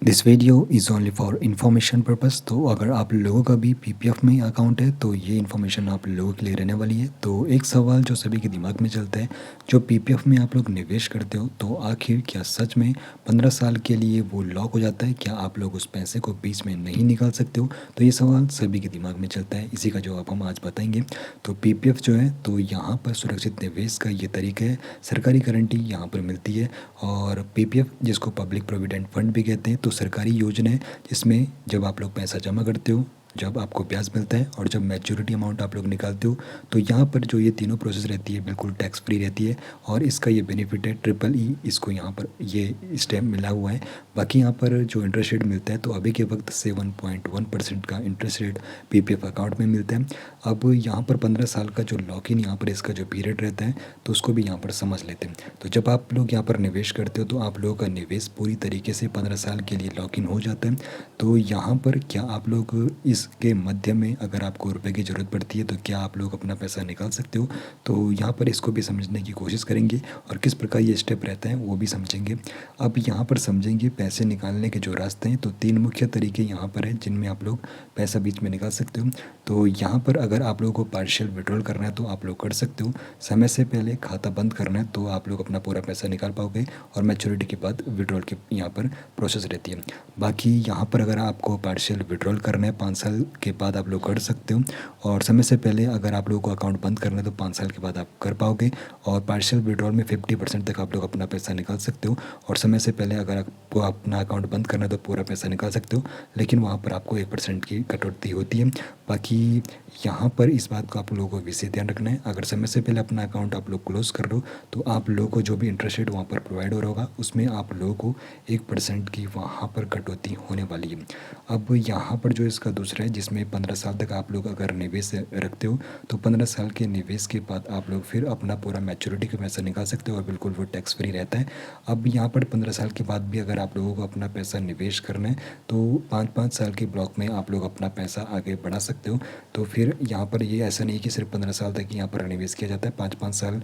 This video is only for information purpose. तो अगर आप लोगों का भी पीपीएफ में अकाउंट है तो ये इन्फॉर्मेशन आप लोगों के लिए रहने वाली है। तो एक सवाल जो सभी के दिमाग में चलता है, जो पीपीएफ में आप लोग निवेश करते हो तो आखिर क्या सच में 15 साल के लिए वो लॉक हो जाता है? क्या आप लोग उस पैसे को बीच में नहीं निकाल सकते हो? तो ये सवाल सभी के दिमाग में चलता है, इसी का जवाब हम आज बताएंगे। तो पीपीएफ जो है तो यहाँ पर सुरक्षित निवेश का ये तरीका है, सरकारी गारंटी यहाँ पर मिलती है। और पीपीएफ जिसको पब्लिक प्रोविडेंट फंड भी कहते हैं, तो सरकारी योजना है जिसमें जब आप लोग पैसा जमा करते हो, जब आपको ब्याज मिलता है और जब मैच्योरिटी अमाउंट आप लोग निकालते हो, तो यहाँ पर जो ये तीनों प्रोसेस रहती है बिल्कुल टैक्स फ्री रहती है। और इसका ये बेनिफिट है ट्रिपल ई, इसको यहाँ पर ये स्टैम्प मिला हुआ है। बाकी यहाँ पर जो इंटरेस्ट रेट मिलता है तो अभी के वक्त 7.1% का इंटरेस्ट रेट पीपीएफ अकाउंट में मिलता है। अब यहाँ पर 15 साल का जो लॉक इन यहाँ पर इसका जो पीरियड रहता है तो उसको भी यहाँ पर समझ लेते हैं। तो जब आप लोग यहाँ पर निवेश करते हो तो आप लोगों का निवेश पूरी तरीके से 15 साल के लिए लॉक इन हो जाता है। तो यहाँ पर क्या आप लोग इसके मध्य में अगर आपको रुपए की ज़रूरत पड़ती है तो क्या आप लोग अपना पैसा निकाल सकते हो? तो यहाँ पर इसको भी समझने की कोशिश करेंगे और किस प्रकार ये स्टेप रहता है वो भी समझेंगे। अब यहाँ पर समझेंगे पैसे निकालने के जो रास्ते हैं, तो 3 मुख्य तरीके यहाँ पर हैं जिनमें आप लोग पैसा बीच में निकाल सकते हो। तो यहाँ पर अगर आप लोगों को पार्शियल विड्रॉल करना है तो आप लोग कर सकते हो। समय से पहले खाता बंद करना है तो आप लोग अपना पूरा पैसा निकाल पाओगे और मैच्योरिटी के बाद विड्रॉल की यहाँ पर प्रोसेस रहती है। बाकी यहाँ पर अगर आपको पार्शियल विड्रॉल करना है 5 साल के बाद आप लोग कर सकते हो, और समय से पहले अगर आप लोगों को अकाउंट बंद करना है तो 5 साल के बाद आप कर पाओगे। और पार्शियल विड्रॉल में 50% तक आप लोग अपना पैसा निकाल सकते हो, और समय से पहले अगर आपको अपना अकाउंट बंद करना है तो पूरा पैसा निकाल सकते हो, लेकिन वहाँ पर आपको 1% की कटौती होती है। बाकी यहाँ पर इस बात को आप लोगों को विशेष ध्यान रखना है, अगर समय से पहले अपना अकाउंट आप लोग क्लोज कर लो तो आप लोगों को जो भी इंटरेस्ट रेट वहाँ पर प्रोवाइड हो रहा होगा उसमें आप लोगों को 1% की वहाँ पर कटौती होने वाली है। अब यहाँ पर जो इसका दूसरा है जिसमें 15 साल तक आप लोग अगर निवेश रखते हो तो 15 साल के निवेश के बाद आप लोग फिर अपना पूरा मैच्योरिटी का पैसा निकाल सकते हो और बिल्कुल वो टैक्स फ्री रहता है। अब यहाँ पर 15 साल के बाद भी अगर आप लोगों को अपना पैसा निवेश करना है तो 5-5 साल के ब्लॉक में आप लोग अपना पैसा आगे बढ़ा सकते हो। तो फिर यहाँ पर ये ऐसा नहीं कि सिर्फ 15 साल तक यहाँ पर निवेश किया जाता है, 5-5 साल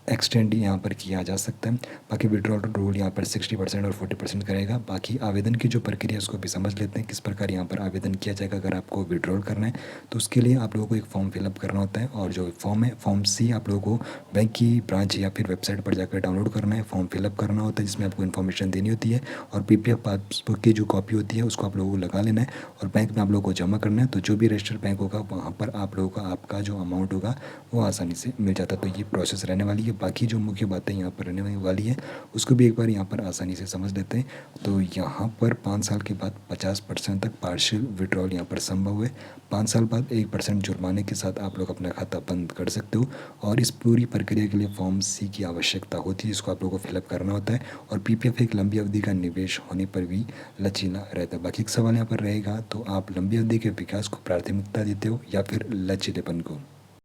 एक्सटेंड यहाँ पर किया जा सकता है। बाकी विड्रॉल रूल यहाँ पर 60% और 40% करेगा। बाकी आवेदन की जो प्रक्रिया है उसको भी समझ लेते हैं, किस प्रकार यहाँ पर आवेदन किया जाएगा। अगर आपको विड्रॉल करना है तो उसके लिए आप लोगों को एक फॉर्म फिलअप करना होता है, और जो फॉर्म है फॉर्म सी आप लोगों को बैंक की ब्रांच या फिर वेबसाइट पर जाकर डाउनलोड करना है, फॉर्म फिलअप करना होता है जिसमें आपको इन्फॉर्मेशन देनी होती है, और पीपीएफ पासबुक की जो कॉपी होती है उसको आप लोगों को लगा लेना है और बैंक में आप लोगों को जमा करना है। तो जो भी रजिस्टर्ड बैंक होगा वहाँ पर आप लोगों का आपका जो अमाउंट होगा वो आसानी से मिल जाता है। तो ये प्रोसेस रहने वाली है। बाकी जो मुख्य बातें यहाँ पर रहने वाली है उसको भी एक बार यहाँ पर आसानी से समझ लेते हैं। तो यहाँ पर 5 साल के बाद 50% तक पार्शियल विड्रॉल यहाँ पर संभव है। 5 साल बाद 1% जुर्माने के साथ आप लोग अपना खाता बंद कर सकते हो, और इस पूरी प्रक्रिया के लिए फॉर्म सी की आवश्यकता होती है, इसको आप लोगों को फिलअप करना होता है। और पीपीएफ एक लंबी अवधि का निवेश होने पर भी लचीला रहता है। बाकी एक सवाल यहाँ पर रहेगा, तो आप लंबी अवधि के विकास को प्राथमिकता देते हो या फिर लचीलेपन को?